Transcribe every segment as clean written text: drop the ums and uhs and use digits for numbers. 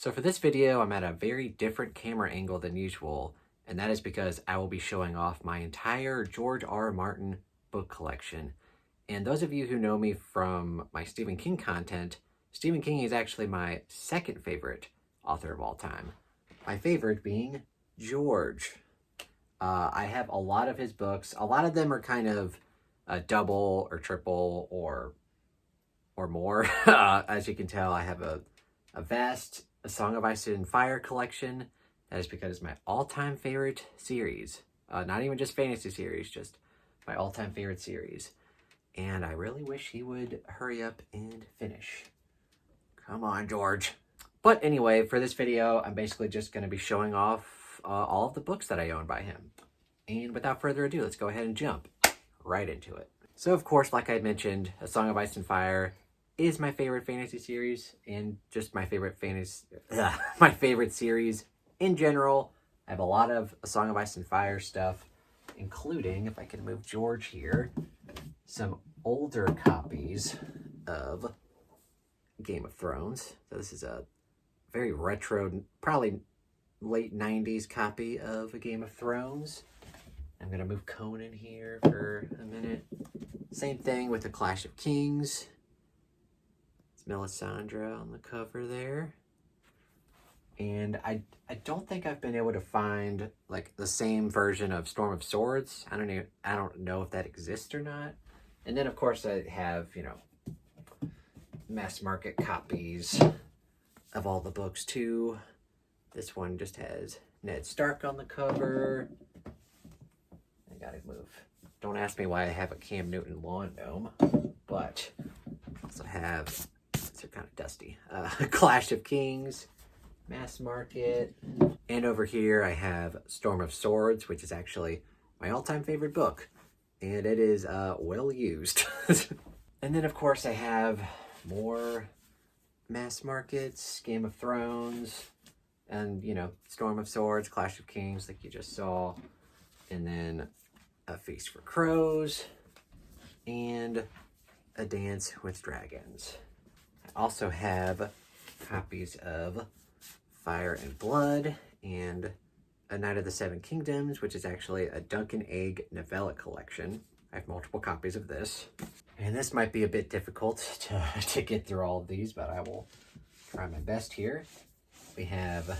So for this video, I'm at a very different camera angle than usual, and that is because I will be showing off my entire George R.R. Martin book collection. And those of you who know me from my Stephen King content, Stephen King is actually my second favorite author of all time. My favorite being George. I have a lot of his books. A lot of them are kind of double or triple or more. As you can tell, I have a vast A Song of Ice and Fire collection. That is because it's my all-time favorite series. Not even just fantasy series, just my all-time favorite series. And I really wish he would hurry up and finish. Come on, George. But anyway, for this video, I'm basically just going to be showing off all of the books that I own by him. And without further ado, let's go ahead and jump right into it. So, of course, like I mentioned, A Song of Ice and Fire is my favorite fantasy series and just my favorite my favorite series in general. I have a lot of A Song of Ice and Fire stuff, including, if I can move George here, some older copies of Game of Thrones. So this is a very retro, probably late 90s copy of A Game of Thrones. I'm going to move Conan here for a minute. Same thing with The Clash of Kings. It's Melisandre on the cover there. And I don't think I've been able to find like the same version of Storm of Swords. I don't know if that exists or not. And then of course I have, mass market copies of all the books too. This one just has Ned Stark on the cover. I gotta move. Don't ask me why I have a Cam Newton lawn gnome, but I also have, they're kind of dusty, Clash of Kings, Mass Market, and over here I have Storm of Swords, which is actually my all-time favorite book, and it is well used. And then of course I have more mass markets, Game of Thrones, and Storm of Swords, Clash of Kings, like you just saw, and then A Feast for Crows, and A Dance with Dragons. I also have copies of Fire and Blood and A Knight of the Seven Kingdoms, which is actually a Duncan Egg novella collection. I have multiple copies of this. And this might be a bit difficult to get through all of these, but I will try my best here. We have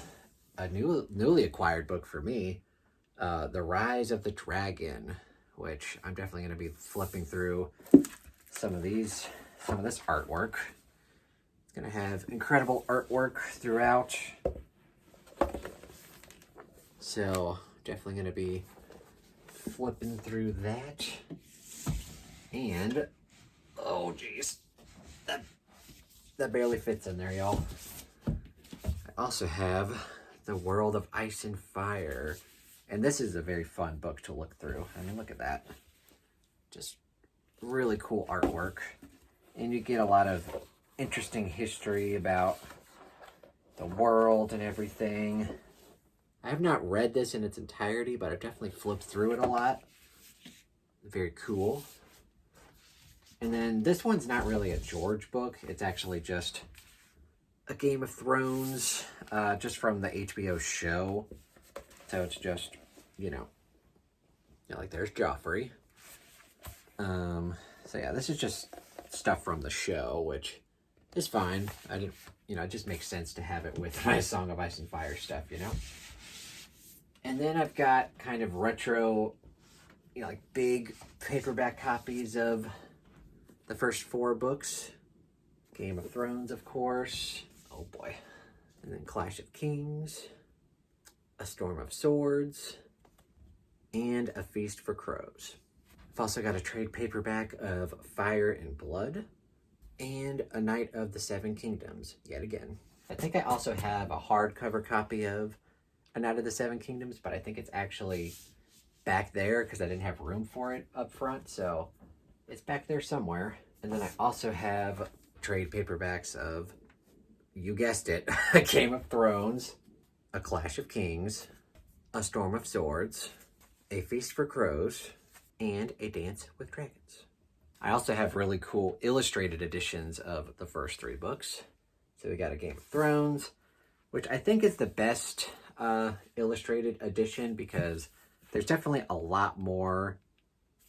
a newly acquired book for me, The Rise of the Dragon, which I'm definitely going to be flipping through some of this artwork. It's going to have incredible artwork throughout. So definitely going to be flipping through that. And, oh geez, that barely fits in there, y'all. I also have The World of Ice and Fire. And this is a very fun book to look through. I mean, look at that. Just really cool artwork. And you get a lot of interesting history about the world and everything. I have not read this in its entirety, but I've definitely flipped through it a lot. Very cool. And then this one's not really a George book. It's actually just a Game of Thrones, just from the HBO show. So it's just, like there's Joffrey. So yeah, this is just stuff from the show, which is fine. I didn't, it just makes sense to have it with my Song of Ice and Fire stuff, And then I've got kind of retro, like big paperback copies of the first 4 books. Game of Thrones, of course. Oh boy. And then Clash of Kings, A Storm of Swords, and A Feast for Crows. I've also got a trade paperback of Fire and Blood and A Knight of the Seven Kingdoms, yet again. I think I also have a hardcover copy of A Knight of the Seven Kingdoms, but I think it's actually back there because I didn't have room for it up front, so it's back there somewhere. And then I also have trade paperbacks of, you guessed it, A Game of Thrones, A Clash of Kings, A Storm of Swords, A Feast for Crows, and A Dance with Dragons. I also have really cool illustrated editions of the first 3 books. So we got A Game of Thrones, which I think is the best illustrated edition because there's definitely a lot more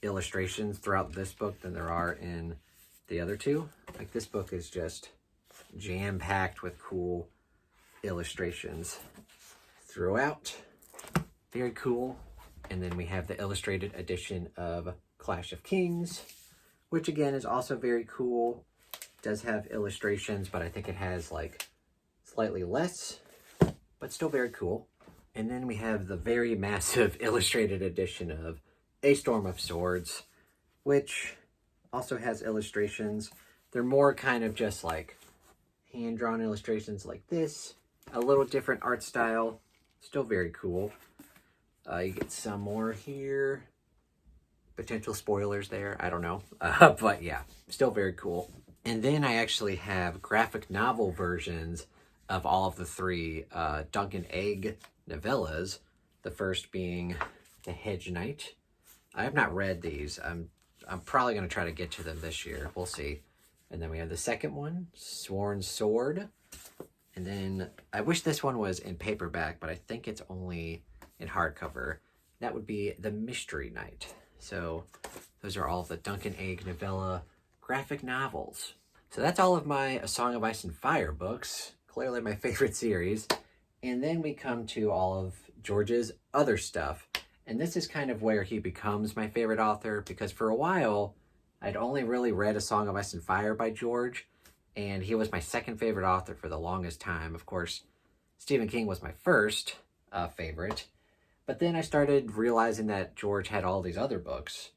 illustrations throughout this book than there are in the other two. Like, this book is just jam-packed with cool illustrations throughout. Very cool. And then we have the illustrated edition of Clash of Kings, which again is also very cool. It does have illustrations, but I think it has like slightly less, but still very cool. And then we have the very massive illustrated edition of A Storm of Swords, which also has illustrations. They're more kind of just like hand-drawn illustrations like this. A little different art style. Still very cool. You get some more here. Potential spoilers there. I don't know. But yeah, still very cool. And then I actually have graphic novel versions of all of the three Dunk and Egg novellas. The first being The Hedge Knight. I have not read these. I'm probably going to try to get to them this year. We'll see. And then we have the second one, Sworn Sword. And then I wish this one was in paperback, but I think it's only in hardcover. That would be The Mystery Knight. So those are all of the Dunk and Egg novella graphic novels. So that's all of my A Song of Ice and Fire books. Clearly my favorite series. And then we come to all of George's other stuff. And this is kind of where he becomes my favorite author, because for a while, I'd only really read A Song of Ice and Fire by George, and he was my second favorite author for the longest time. Of course, Stephen King was my first favorite, but then I started realizing that George had all these other books,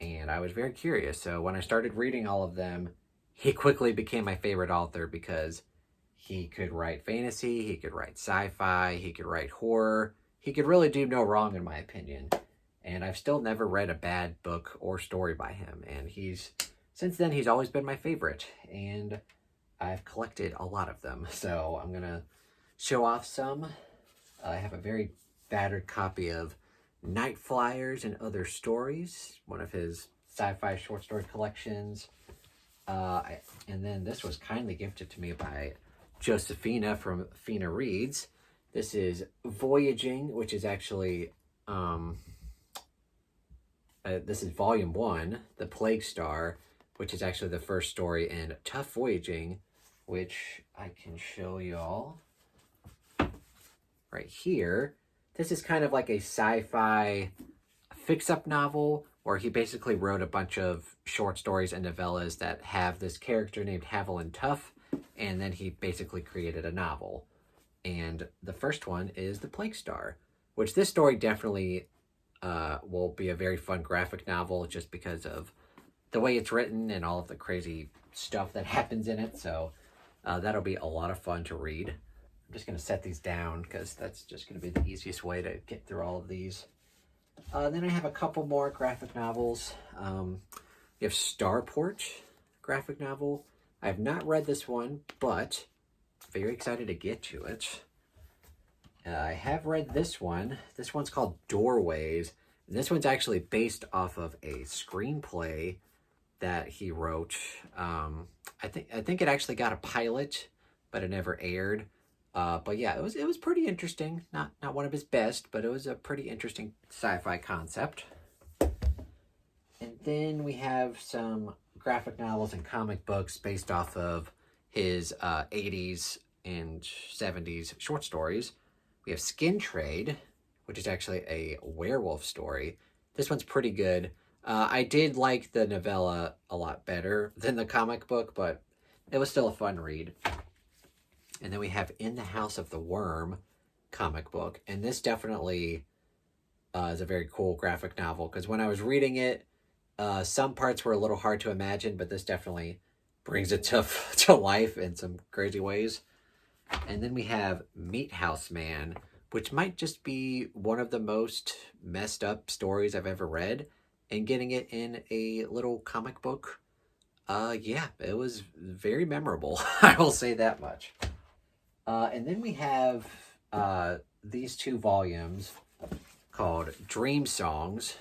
and I was very curious. So when I started reading all of them, he quickly became my favorite author because he could write fantasy, he could write sci-fi, he could write horror. He could really do no wrong, in my opinion. And I've still never read a bad book or story by him. And since then, he's always been my favorite. And I've collected a lot of them. So I'm going to show off some. I have a very battered copy of Night Flyers and Other Stories, one of his sci-fi short story collections. And then this was kindly gifted to me by Josephina from Fina Reads. This is Voyaging, which is actually, this is volume 1, The Plague Star, which is actually the first story in Tough Voyaging, which I can show y'all right here. This is kind of like a sci-fi fix-up novel where he basically wrote a bunch of short stories and novellas that have this character named Haviland Tough, and then he basically created a novel. And the first one is The Plague Star, which this story definitely will be a very fun graphic novel just because of the way it's written and all of the crazy stuff that happens in it. So that'll be a lot of fun to read. I'm just going to set these down because that's just going to be the easiest way to get through all of these. Then I have a couple more graphic novels. We have Starport graphic novel. I have not read this one, but very excited to get to it. I have read this one. This one's called Doorways. And this one's actually based off of a screenplay that he wrote. I think it actually got a pilot, but it never aired. But yeah, it was pretty interesting. Not one of his best, but it was a pretty interesting sci-fi concept. And then we have some graphic novels and comic books based off of his 80s and 70s short stories. We have Skin Trade, which is actually a werewolf story. This one's pretty good. I did like the novella a lot better than the comic book, but it was still a fun read. And then we have In the House of the Worm comic book. And this definitely is a very cool graphic novel, because when I was reading it, some parts were a little hard to imagine, but this definitely brings it to life in some crazy ways. And then we have Meat House Man, which might just be one of the most messed up stories I've ever read. And getting it in a little comic book, yeah, it was very memorable. I will say that much. And then we have these two volumes called Dream Songs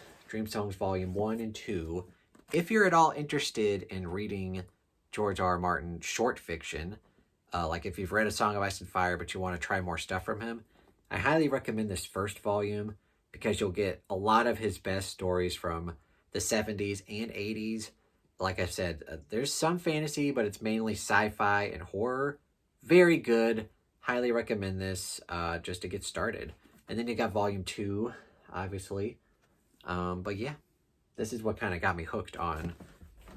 Volume 1 and 2. If you're at all interested in reading George R.R. Martin short fiction, Like if you've read A Song of Ice and Fire, but you want to try more stuff from him, I highly recommend this first volume because you'll get a lot of his best stories from the 70s and 80s. Like I said, there's some fantasy, but it's mainly sci-fi and horror. Very good. Highly recommend this just to get started. And then you got volume 2, obviously. But yeah, this is what kind of got me hooked on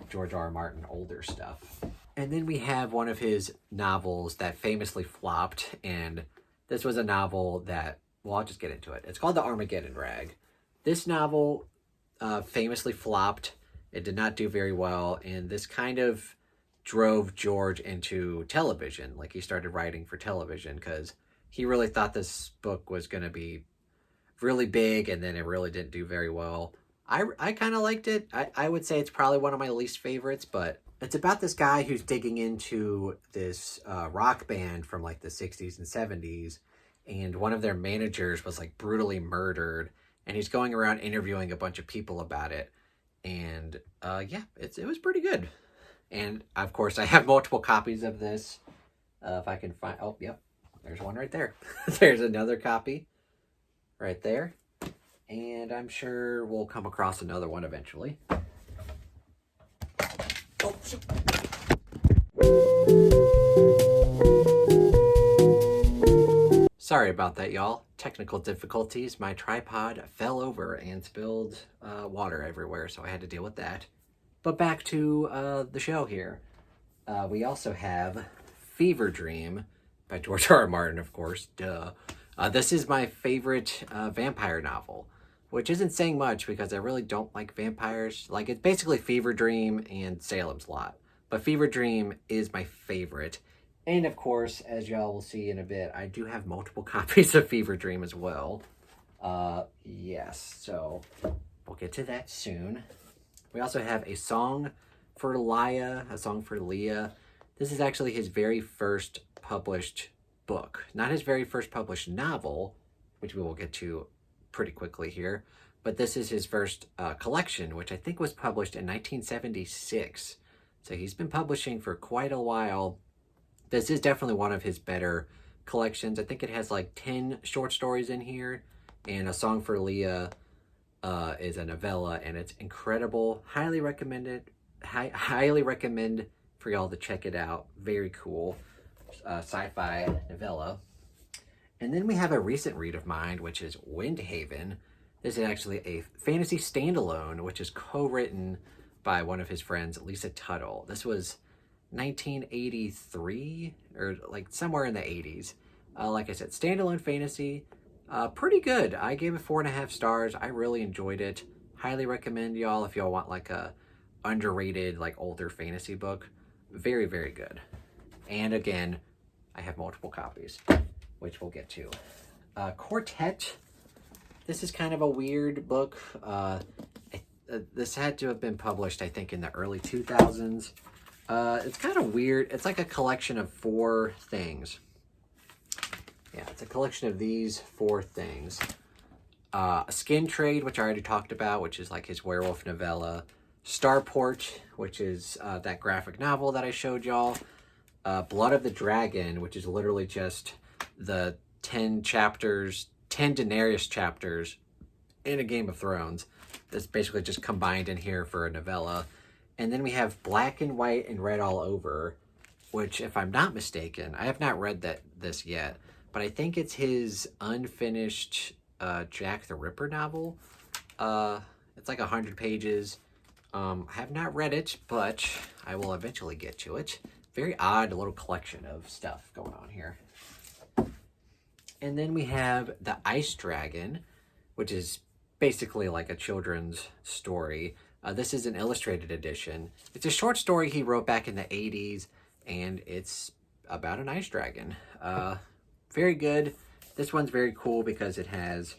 George R.R. Martin older stuff. And then we have one of his novels that famously flopped, and this was a novel that, well, I'll just get into it. It's called The Armageddon Rag. This novel famously flopped. It did not do very well, and this kind of drove George into television. Like, he started writing for television because he really thought this book was going to be really big, and then it really didn't do very well. I kind of liked it. I would say it's probably one of my least favorites, but it's about this guy who's digging into this rock band from like the 60s and 70s, and one of their managers was like brutally murdered, and he's going around interviewing a bunch of people about it. And yeah, it was pretty good. And of course, I have multiple copies of this. If I can find, oh, yep, there's one right there. There's another copy right there. And I'm sure we'll come across another one eventually. Oh, shoot. Sorry about that, y'all. Technical difficulties. My tripod fell over and spilled water everywhere, so I had to deal with that. But back to the show here. We also have Fever Dream by George R.R. Martin, of course. Duh. This is my favorite vampire novel, which isn't saying much because I really don't like vampires. Like, it's basically Fever Dream and Salem's Lot. But Fever Dream is my favorite. And of course, as y'all will see in a bit, I do have multiple copies of Fever Dream as well. Yes, so we'll get to that soon. We also have A Song for Leah, A Song for Leah. This is actually his very first published book. Not his very first published novel, which we will get to pretty quickly here. But this is his first collection, which I think was published in 1976. So he's been publishing for quite a while. This is definitely one of his better collections. I think it has like 10 short stories in here. And A Song for Leah is a novella, and it's incredible. Highly recommended. Highly recommend for y'all to check it out. Very cool sci-fi novella. And then we have a recent read of mine, which is Windhaven. This is actually a fantasy standalone, which is co-written by one of his friends, Lisa Tuttle. This was 1983, or like somewhere in the 80s. Like I said, standalone fantasy. Pretty good. I gave it 4.5 stars. I really enjoyed it. Highly recommend y'all if y'all want like a underrated, like older fantasy book. Very, very good. And again, I have multiple copies, which we'll get to. Quartet. This is kind of a weird book. This had to have been published, I think, in the early 2000s. It's kind of weird. It's like a collection of 4 things. Yeah, it's a collection of these 4 things. Skin Trade, which I already talked about, which is like his werewolf novella. Starport, which is that graphic novel that I showed y'all. Blood of the Dragon, which is literally just the 10 chapters, 10 Daenerys chapters in a Game of Thrones. That's basically just combined in here for a novella. And then we have Black and White and Red All Over, which, if I'm not mistaken, I have not read this yet, but I think it's his unfinished Jack the Ripper novel. It's like 100 pages. I have not read it, but I will eventually get to it. Very odd little collection of stuff going on here. And then we have The Ice Dragon, which is basically like a children's story. This is an illustrated edition. It's a short story he wrote back in the 80s, and it's about an ice dragon. Very good. This one's very cool because it has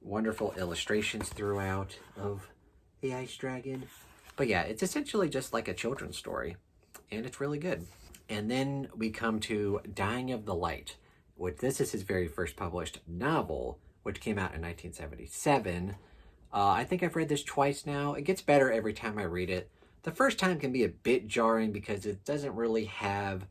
wonderful illustrations throughout of the ice dragon. But yeah, it's essentially just like a children's story, and it's really good. And then we come to Dying of the Light, which this is his very first published novel, which came out in 1977. I think I've read this twice now. It gets better every time I read it. The first time can be a bit jarring because it doesn't really have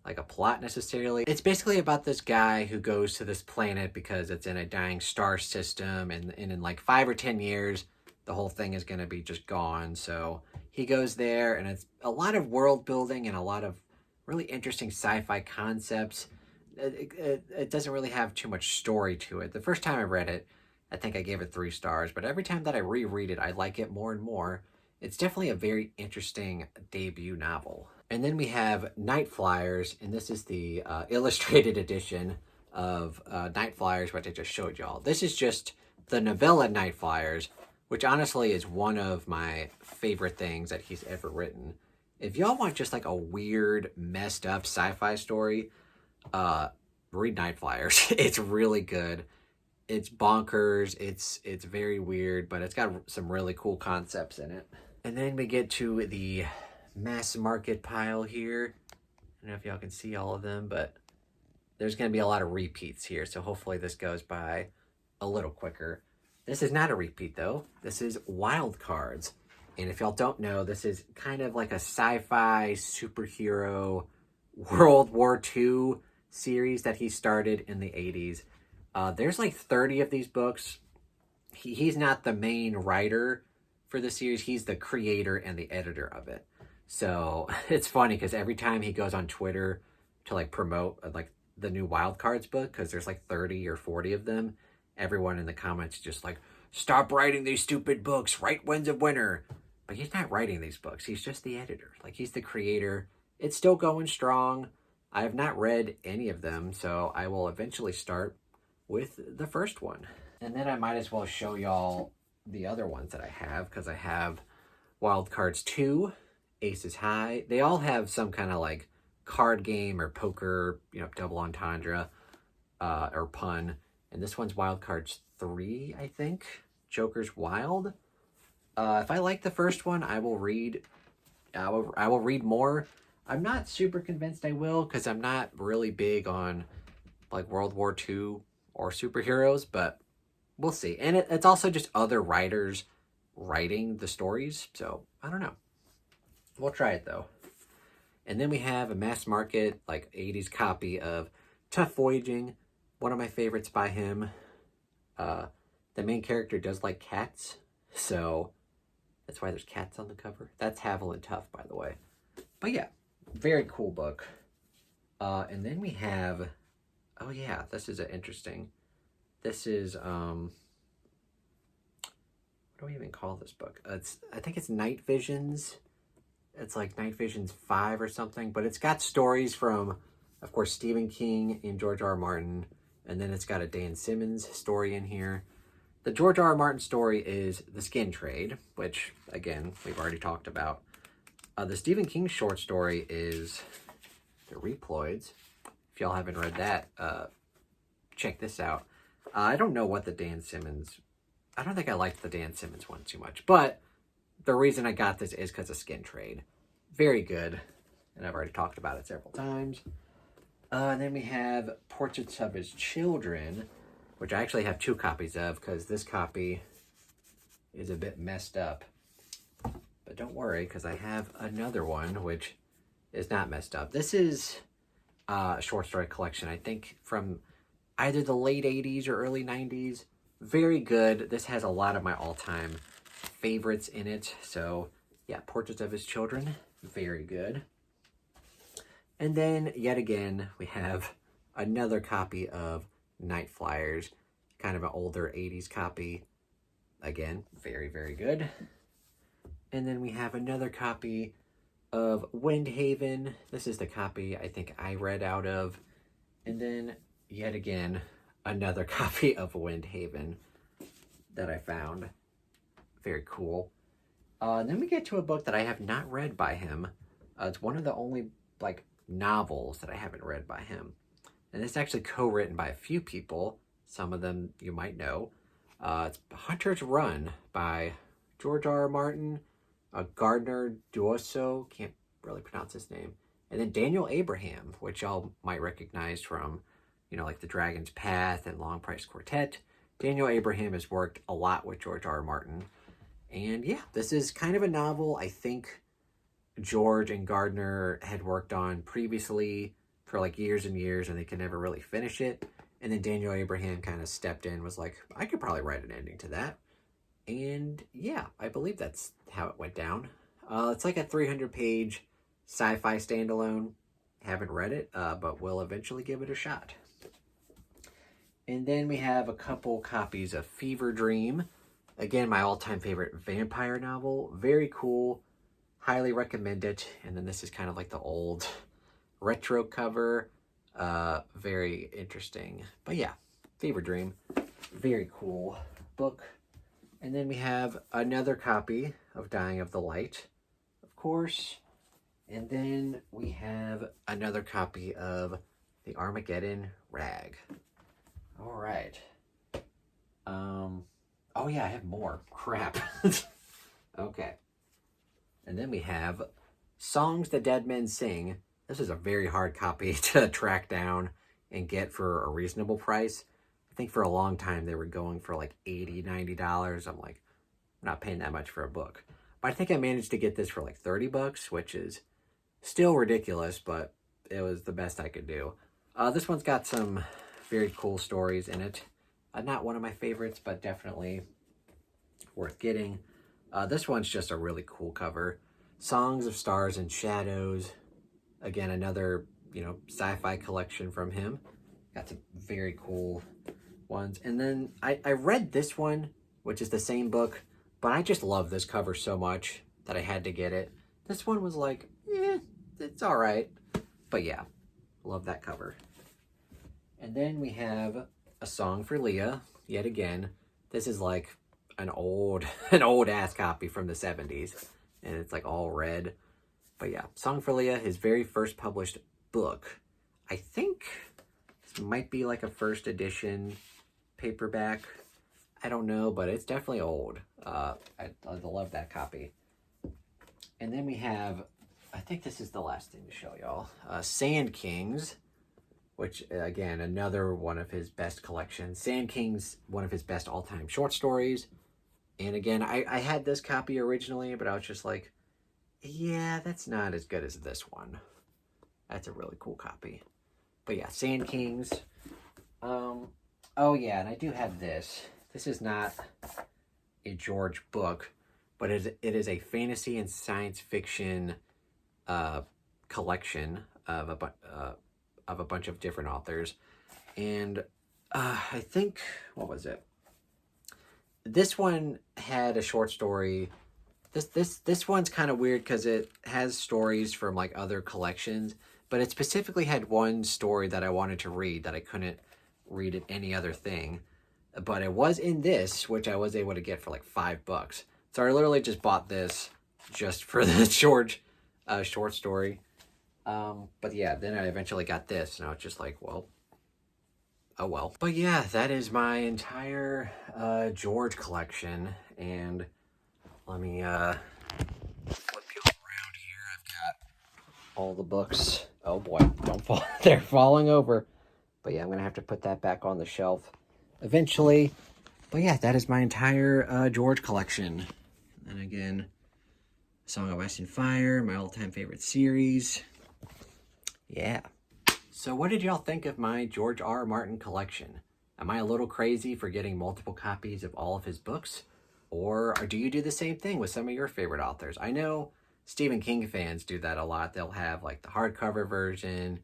like a plot necessarily. It's basically about this guy who goes to this planet because it's in a dying star system, and in like 5 or 10 years, the whole thing is going to be just gone. So he goes there, and it's a lot of world building and a lot of really interesting sci-fi concepts. It doesn't really have too much story to it. The first time I read it, I think I gave it 3 stars, but every time that I reread it, I like it more and more. It's definitely a very interesting debut novel. And then we have Night Flyers, and this is the illustrated edition of Night Flyers, what I just showed y'all. This is just the novella Night Flyers, which honestly is one of my favorite things that he's ever written. If y'all want just like a weird, messed up sci-fi story, read Night Flyers. It's really good. It's bonkers. It's very weird, but it's got some really cool concepts in it. And then we get to the mass market pile here. I don't know if y'all can see all of them, but there's going to be a lot of repeats here, so hopefully this goes by a little quicker. This is not a repeat, though. This is Wild Cards. And if y'all don't know, this is kind of like a sci-fi superhero World War II series that he started in the 80s. There's like 30 of these books. He's not the main writer for the series. He's the creator and the editor of it. So it's funny because every time he goes on Twitter to like promote like the new Wild Cards book, because there's like 30 or 40 of them, everyone in the comments just like, stop writing these stupid books, write Winds of Winter. But he's not writing these books. He's just the editor. Like, he's the creator. It's still going strong. I have not read any of them, so I will eventually start with the first one. And then I might as well show y'all the other ones that I have, because I have Wild Cards 2, Aces High. They all have some kind of like card game or poker, you know, double entendre or pun. And this one's Wild Cards 3, I think. Joker's Wild. If I like the first one, I will read more. I'm not super convinced I will, because I'm not really big on like World War II or superheroes, but we'll see. And it's also just other writers writing the stories, so I don't know. We'll try it though. And then we have a mass market, like 80s copy of Tough Voyaging, one of my favorites by him. The main character does like cats, so that's why there's cats on the cover. That's Havel and Tough, by the way. But yeah, very cool book. And then we have, oh yeah, this is interesting. This is, what do we even call this book? I think it's Night Visions. It's like Night Visions 5 or something, but it's got stories from, of course, Stephen King and George.R.R. Martin, and then it's got a Dan Simmons story in here. The George.R.R. Martin story is The Skin Trade, which, again, we've already talked about. The Stephen King short story is The Reploids. If y'all haven't read that, check this out. I don't know what the Dan Simmons... I don't think I liked the Dan Simmons one too much, but the reason I got this is because of Skin Trade. Very good, and I've already talked about it several times. And then we have Portraits of His Children, which I actually have 2 copies of, because this copy is a bit messed up. But don't worry, because I have another one, which is not messed up. This is a short story collection, I think, from either the late 80s or early 90s. Very good. This has a lot of my all-time favorites in it. So, yeah, Portraits of His Children, very good. And then, yet again, we have another copy of Night Flyers, kind of an older 80s copy. Again, very, very good. And then we have another copy of Windhaven. This is the copy I think I read out of. And then, yet again, another copy of Windhaven that I found. Very cool. And then we get to a book that I have not read by him. It's one of the only, like, novels that I haven't read by him. And it's actually co-written by a few people. Some of them you might know. It's Hunter's Run by George.R.R. Martin, Gardner Duoso, can't really pronounce his name, and then Daniel Abraham, which y'all might recognize from, you know, like The Dragon's Path and Long Price Quartet. Daniel Abraham has worked a lot with George.R.R. Martin. And yeah, this is kind of a novel I think George and Gardner had worked on previously. for like years and years, and they could never really finish it. And then Daniel Abraham kind of stepped in, was like, I could probably write an ending to that. And yeah, I believe that's how it went down. It's like a 300-page sci-fi standalone. Haven't read it, but will eventually give it a shot. And then we have a couple copies of Fever Dream. Again, my all-time favorite vampire novel. Very cool. Highly recommend it. And then this is kind of like the old retro cover. Very interesting. But yeah, Fever Dream. Very cool book. And then we have another copy of Dying of the Light, of course. And then we have another copy of the Armageddon Rag. All right. Oh yeah, I have more. Crap. Okay. And then we have Songs the Dead Men Sing. This is a very hard copy to track down and get for a reasonable price. I think for a long time they were going for like $80, $90. I'm like, I'm not paying that much for a book. But I think I managed to get this for like $30, which is still ridiculous, but it was the best I could do. This one's got some very cool stories in it. Not one of my favorites, but definitely worth getting. This one's just a really cool cover. Songs of Stars and Shadows. Again, another, sci-fi collection from him. Got some very cool ones. And then I read this one, which is the same book, but I just love this cover so much that I had to get it. This one was like, it's all right. But yeah, love that cover. And then we have A Song for Leah, yet again. This is like an old ass copy from the 70s, and it's like all red. But yeah, Song for Leah, his very first published book. I think this might be like a first edition paperback. I don't know, but it's definitely old. I love that copy. And then we have, I think this is the last thing to show y'all, Sand Kings, which, again, another one of his best collections. Sand Kings, one of his best all-time short stories. And again, I had this copy originally, but I was just like, yeah, that's not as good as this one. That's a really cool copy. But yeah, Sand Kings. Oh yeah, and I do have this. This is not a George book, but it is a fantasy and science fiction collection of a bunch of different authors. And I think, what was it? This one had a short story. This one's kind of weird because it has stories from like other collections, but it specifically had one story that I wanted to read that I couldn't read in any other thing. But it was in this, which I was able to get for like $5. So I literally just bought this just for the short story. But yeah, then I eventually got this, and I was just like, well, oh well. But yeah, that is my entire George collection, and let me flip you around here. I've got all the books. Oh boy, don't fall. They're falling over. But yeah, I'm gonna have to put that back on the shelf eventually. But yeah, that is my entire George collection. And again, Song of Ice and Fire, my all-time favorite series. Yeah. So what did y'all think of my George R.R. Martin collection? Am I a little crazy for getting multiple copies of all of his books? Or do you do the same thing with some of your favorite authors? I know Stephen King fans do that a lot. They'll have like the hardcover version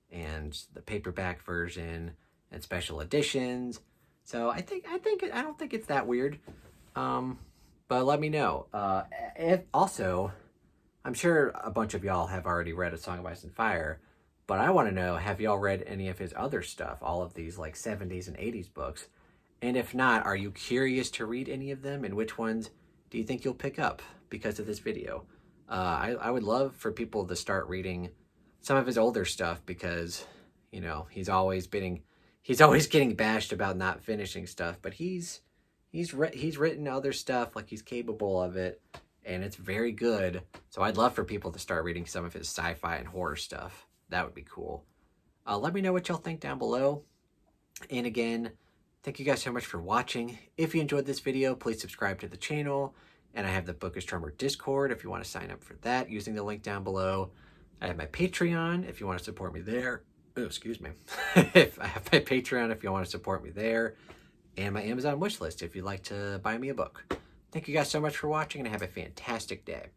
and the paperback version and special editions. So I don't think it's that weird. But let me know. If also, I'm sure a bunch of y'all have already read A Song of Ice and Fire, but I want to know, have y'all read any of his other stuff, all of these like 70s and 80s books? And if not, are you curious to read any of them? And which ones do you think you'll pick up because of this video? I would love for people to start reading some of his older stuff because, he's always getting bashed about not finishing stuff, but he's written other stuff, like he's capable of it, and it's very good. So I'd love for people to start reading some of his sci-fi and horror stuff. That would be cool. Let me know what y'all think down below. And again, thank you guys so much for watching. If you enjoyed this video, please subscribe to the channel. And I have the Bookish Drummer Discord if you want to sign up for that using the link down below. I have my Patreon if you want to support me there. Oh, excuse me. If I have my Patreon if you want to support me there, and my Amazon wish list if you'd like to buy me a book. Thank you guys so much for watching, and have a fantastic day.